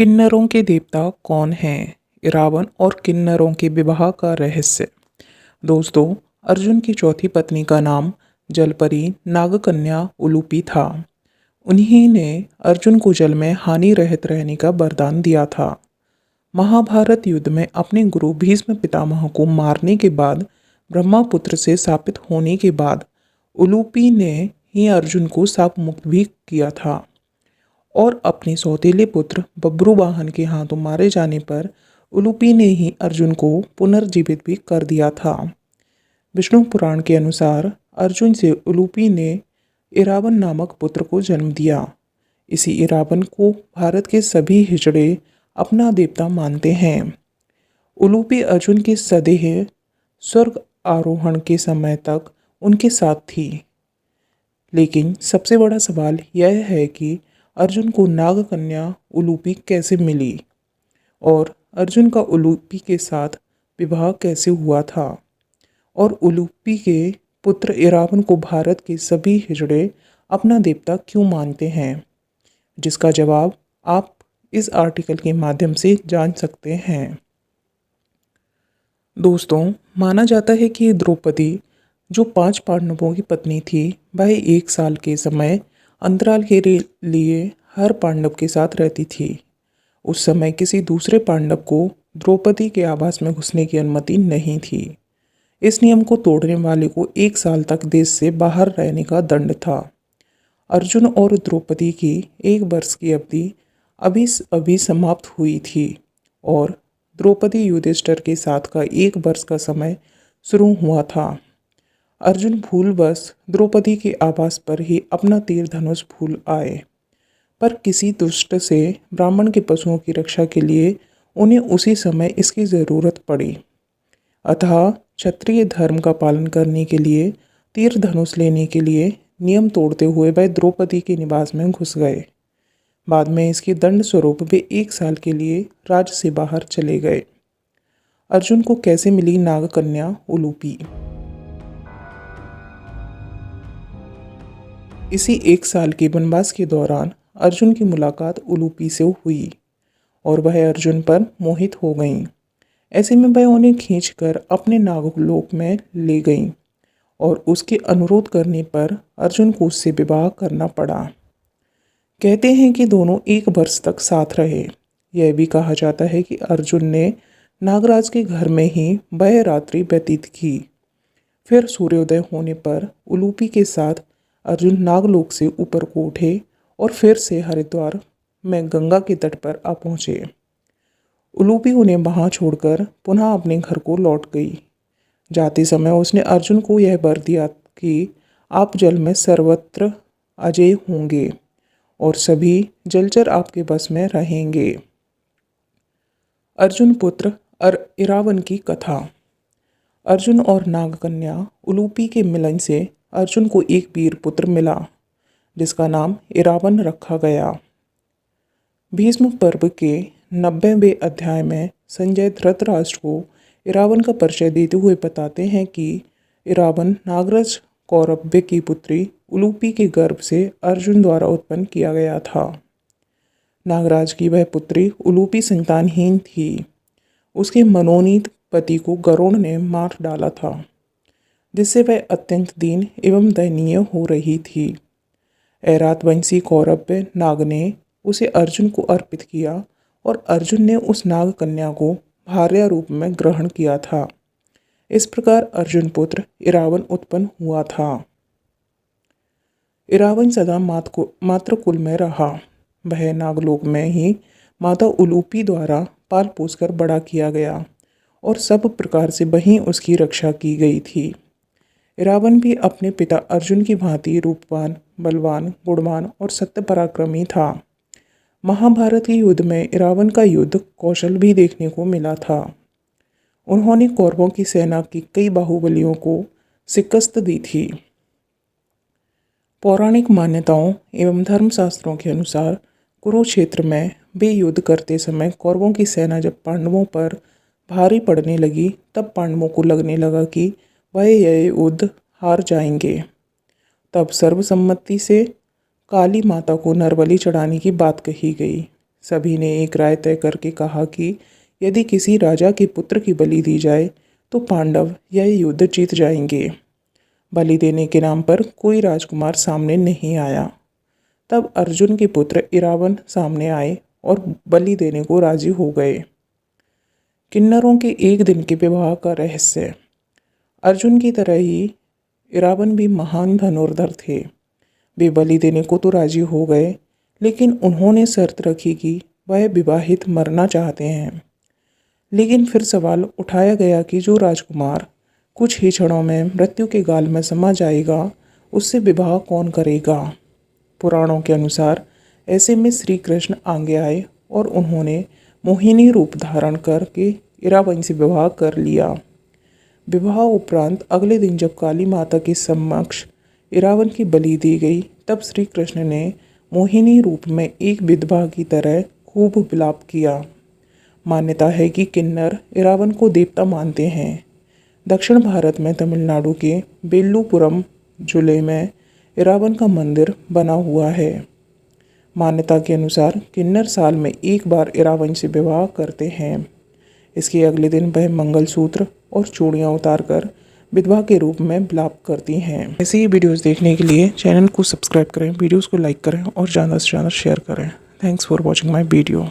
किन्नरों के देवता कौन हैं? इरावन और किन्नरों के विवाह का रहस्य। दोस्तों, अर्जुन की चौथी पत्नी का नाम जलपरी नागकन्या उलूपी था। उन्हीं ने अर्जुन को जल में हानि रहित रहने का वरदान दिया था। महाभारत युद्ध में अपने गुरु भीष्म पितामह को मारने के बाद ब्रह्मपुत्र से शापित होने के बाद उलूपी ने ही अर्जुन को शाप मुक्त भी किया था और अपने सौतेले पुत्र बब्रुवाहन के हाथों मारे जाने पर उलूपी ने ही अर्जुन को पुनर्जीवित भी कर दिया था। विष्णु पुराण के अनुसार अर्जुन से उलूपी ने इरावन नामक पुत्र को जन्म दिया। इसी इरावन को भारत के सभी हिजड़े अपना देवता मानते हैं। उलूपी अर्जुन के सदेह स्वर्ग आरोहण के समय तक उनके साथ थी। लेकिन सबसे बड़ा सवाल यह है कि अर्जुन को नागकन्या उलूपी कैसे मिली और अर्जुन का उलूपी के साथ विवाह कैसे हुआ था और उलूपी के पुत्र इरावन को भारत के सभी हिजड़े अपना देवता क्यों मानते हैं, जिसका जवाब आप इस आर्टिकल के माध्यम से जान सकते हैं। दोस्तों, माना जाता है कि द्रौपदी जो 5 पांडवों की पत्नी थी, वह 1 साल के समय अंतराल के लिए हर पांडव के साथ रहती थी। उस समय किसी दूसरे पांडव को द्रौपदी के आवास में घुसने की अनुमति नहीं थी। इस नियम को तोड़ने वाले को 1 साल तक देश से बाहर रहने का दंड था। अर्जुन और द्रौपदी की 1 वर्ष की अवधि अभी अभी समाप्त हुई थी और द्रौपदी युधिष्ठिर के साथ का 1 वर्ष का समय शुरू हुआ था। अर्जुन भूलवश द्रौपदी के आवास पर ही अपना तीर धनुष भूल आए, पर किसी दुष्ट से ब्राह्मण के पशुओं की रक्षा के लिए उन्हें उसी समय इसकी ज़रूरत पड़ी। अतः क्षत्रिय धर्म का पालन करने के लिए तीर धनुष लेने के लिए नियम तोड़ते हुए वह द्रौपदी के निवास में घुस गए। बाद में इसके दंड स्वरूप वे 1 साल के लिए राज्य से बाहर चले गए। अर्जुन को कैसे मिली नागकन्या उलूपी? इसी 1 साल के वनवास के दौरान अर्जुन की मुलाकात उलूपी से हुई और वह अर्जुन पर मोहित हो गईं। ऐसे में वह उन्हें खींचकर अपने नागलोक में ले गईं और उसके अनुरोध करने पर अर्जुन को उससे विवाह करना पड़ा। कहते हैं कि दोनों 1 वर्ष तक साथ रहे। यह भी कहा जाता है कि अर्जुन ने नागराज के घर में ही वह रात्रि व्यतीत की। फिर सूर्योदय होने पर उलूपी के साथ अर्जुन नागलोक से ऊपर को उठे और फिर से हरिद्वार में गंगा के तट पर आ पहुँचे। उलूपी उन्हें वहाँ छोड़कर पुनः अपने घर को लौट गई। जाते समय उसने अर्जुन को यह वर दिया कि आप जल में सर्वत्र अजेय होंगे और सभी जलचर आपके बस में रहेंगे। अर्जुन पुत्र इरावन की कथा। अर्जुन और नागकन्या उलूपी के मिलन से अर्जुन को एक वीर पुत्र मिला, जिसका नाम इरावन रखा गया। भीष्म पर्व के 90वें अध्याय में संजय धृतराष्ट्र को इरावन का परिचय देते हुए बताते हैं कि इरावन नागराज कौरव्य की पुत्री उलूपी के गर्भ से अर्जुन द्वारा उत्पन्न किया गया था। नागराज की वह पुत्री उलूपी संतानहीन थी। उसके मनोनीत पति को गरुड़ ने मार डाला था, जिससे वह अत्यंत दीन एवं दयनीय हो रही थी। ऐरातवंशी कौरव्य नाग ने उसे अर्जुन को अर्पित किया और अर्जुन ने उस नाग कन्या को भार्या रूप में ग्रहण किया था। इस प्रकार अर्जुन पुत्र इरावन उत्पन्न हुआ था। इरावन सदा मातृकुल में रहा। वह नागलोक में ही माता उलूपी द्वारा पाल पोसकर बड़ा किया गया और सब प्रकार से वहीं उसकी रक्षा की गई थी। इरावन भी अपने पिता अर्जुन की भांति रूपवान, बलवान, गुणवान और सत्य पराक्रमी था। महाभारत के युद्ध में इरावन का युद्ध कौशल भी देखने को मिला था। उन्होंने कौरवों की सेना की कई बाहुबलियों को शिकस्त दी थी। पौराणिक मान्यताओं एवं धर्मशास्त्रों के अनुसार कुरुक्षेत्र में वे युद्ध करते समय कौरवों की सेना जब पांडवों पर भारी पड़ने लगी, तब पांडवों को लगने लगा कि वह यह युद्ध हार जाएंगे। तब सर्वसम्मति से काली माता को नरबलि चढ़ाने की बात कही गई। सभी ने एक राय तय करके कहा कि यदि किसी राजा के पुत्र की बलि दी जाए तो पांडव यह युद्ध जीत जाएंगे। बलि देने के नाम पर कोई राजकुमार सामने नहीं आया। तब अर्जुन के पुत्र इरावन सामने आए और बलि देने को राजी हो गए। किन्नरों के एक दिन के विवाह का रहस्य। अर्जुन की तरह ही इरावन भी महान धनुर्धर थे। वे बलि देने को तो राजी हो गए, लेकिन उन्होंने शर्त रखी कि वह विवाहित मरना चाहते हैं। लेकिन फिर सवाल उठाया गया कि जो राजकुमार कुछ ही क्षणों में मृत्यु के गाल में समा जाएगा, उससे विवाह कौन करेगा। पुराणों के अनुसार ऐसे में श्री कृष्ण आगे आए और उन्होंने मोहिनी रूप धारण करके इरावन से विवाह कर लिया। विवाह उपरांत अगले दिन जब काली माता के समक्ष इरावन की बलि दी गई, तब श्री कृष्ण ने मोहिनी रूप में एक विधवा की तरह खूब विलाप किया। मान्यता है कि किन्नर इरावन को देवता मानते हैं। दक्षिण भारत में तमिलनाडु के बेल्लुपुरम जिले में इरावन का मंदिर बना हुआ है। मान्यता के अनुसार किन्नर साल में एक बार इरावन से विवाह करते हैं। इसके अगले दिन वह मंगलसूत्र और चूड़ियाँ उतारकर विधवा के रूप में विलाप करती हैं। ऐसे ही वीडियोस देखने के लिए चैनल को सब्सक्राइब करें, वीडियोस को लाइक करें और ज़्यादा से ज़्यादा शेयर करें। Thanks for watching my video.